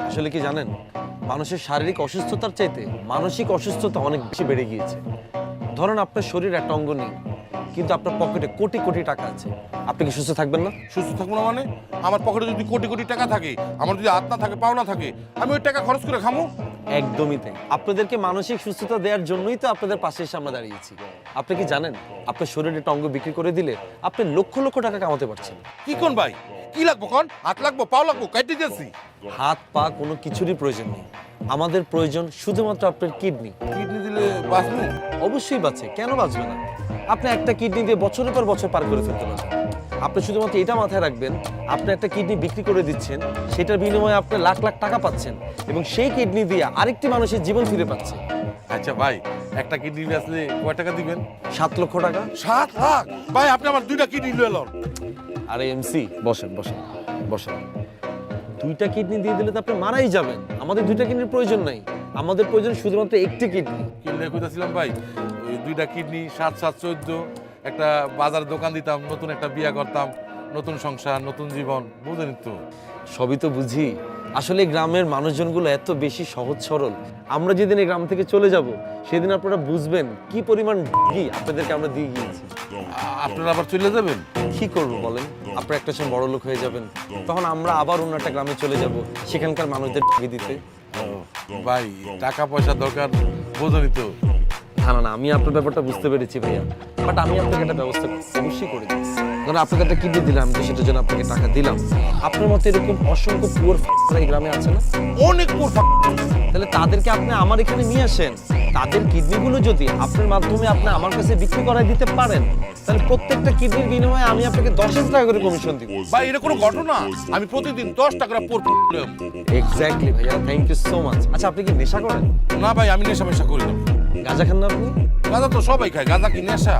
আসলে কি জানেন, মানুষের শারীরিক অসুস্থতার চাইতে মানসিক অসুস্থতা অনেক বেশি বেড়ে গিয়েছে। ধরেন আপনার শরীর একটা অঙ্গ নেই, কিন্তু আপনার পকেটে কোটি কোটি টাকা আছে, আপনি কি সুস্থ থাকবেন না? সুস্থ থাকবো না মানে? আমার পকেটে যদি কোটি কোটি টাকা থাকে, আমার যদি হাত না থাকে, পাও না থাকে, আমি ওই টাকা খরচ করে খামো? একদমই তাই। আপনাদেরকে মানসিক সুস্থতা দেওয়ার জন্যই তো আপনাদের পাশে এসে আমরা দাঁড়িয়েছি। আপনি কি জানেন, আপনার শরীরের একটা অঙ্গ বিক্রি করে দিলে আপনি লক্ষ লক্ষ টাকা কামাতে পারছেন। কি কোন ভাই, কি লাগবো কোন? হাত লাগবো, পাও লাগবো, কাইতে দিয়েছি। হাত পা কোনো কিছুরই প্রয়োজন নেই, আমাদের প্রয়োজন শুধুমাত্র আপনার কিডনি। কিডনি দিলে বাঁচবো? অবশ্যই বাঁচে, কেন বাঁচবে না? আপনি একটা কিডনি দিয়ে বছরের পর বছর পার করে ফেলতে পারবেন। আপনি শুধুমাত্র এটা মাথায় রাখবেন, আপনি একটা কিডনি বিক্রি করে দিচ্ছেন, সেটার বিনিময়ে আপনি লাখ লাখ টাকা পাচ্ছেন, এবং সেই কিডনি দিয়ে আরেকটি মানুষের জীবন ফিরে পাচ্ছে। আচ্ছা ভাই, একটা কিডনি বেচলে কয় টাকা দিবেন? 7 লক্ষ টাকা। 7 লাখ? ভাই আপনি আমার 2টা কিডনি লয়ে লন। আরে এমসি, বসেন বসেন বসেন। 2টা কিডনি দিয়ে দিলে তো আপনি মারাই যাবেন। আমাদের 2টা কিডনির প্রয়োজন নাই, আমাদের প্রয়োজন শুধুমাত্র একটি কিডনি। কিনলে কইতাছিলাম ভাই, ওই 2টা কিডনি 7 7 14, একটা বাজার দোকান দিতাম, নতুন একটা বিয়া করতাম, নতুন সংসার, নতুন জীবন, বুঝেনি তো? সবই তো বুঝি, আসলে গ্রামের মানুষজনগুলো এত বেশি সহজ সরল। আমরা যেদিন এই গ্রাম থেকে চলে যাব, সেদিন আপনারা বুঝবেন কি পরিমাণ কি আপনাদেরকে আমরা দিয়ে গিয়েছি। আপনারা আবার চলে যাবেন? কি করবো বলেন, আপনারা একটা সময় বড় লোক হয়ে যাবেন, তখন আমরা আবার অন্য একটা গ্রামে চলে যাব, সেখানকার মানুষদের টিভি দিতে। ভাই টাকা পয়সা দরকার, বোঝেনি তো? না না না, আমি আপনার ব্যাপারটা বুঝতে পেরেছি ভাইয়া, বাট আমি আপনাকে একটা ব্যবস্থা অবশ্যই করে দিচ্ছি। ধরুন আপনাকে একটা কিডনি দিলাম, তো সেটার জন্য আপনাকে টাকা দিলাম। আপনার মতো এরকম অসংখ্য পুয়ার এই গ্রামে আছে না? অনেক মূর্খ। তাহলে তাদেরকে আপনি আমার এখানে নিয়ে আসেন, তাদের কিডনিগুলো যদি আপনার মাধ্যমে আপনি আমার কাছে বিক্রি করায় দিতে পারেন, তাহলে প্রত্যেকটা কিডনির বিনিময়ে আমি আপনাকে 10,000 টাকা করে কমিশন দিব। ভাই এটা কোনো ঘটনা? আমি প্রতিদিন 10 টাকা করে এক্স্যাক্টলি ভাইয়া, থ্যাংক ইউ সো মাচ। আচ্ছা, আপনি কি নেশা করেন? না ভাই, আমি নেশা মেশা করি না। গাঁজা খান না আপনি? গাঁজা তো সবাই খায়, গাঁজা কি নেশা?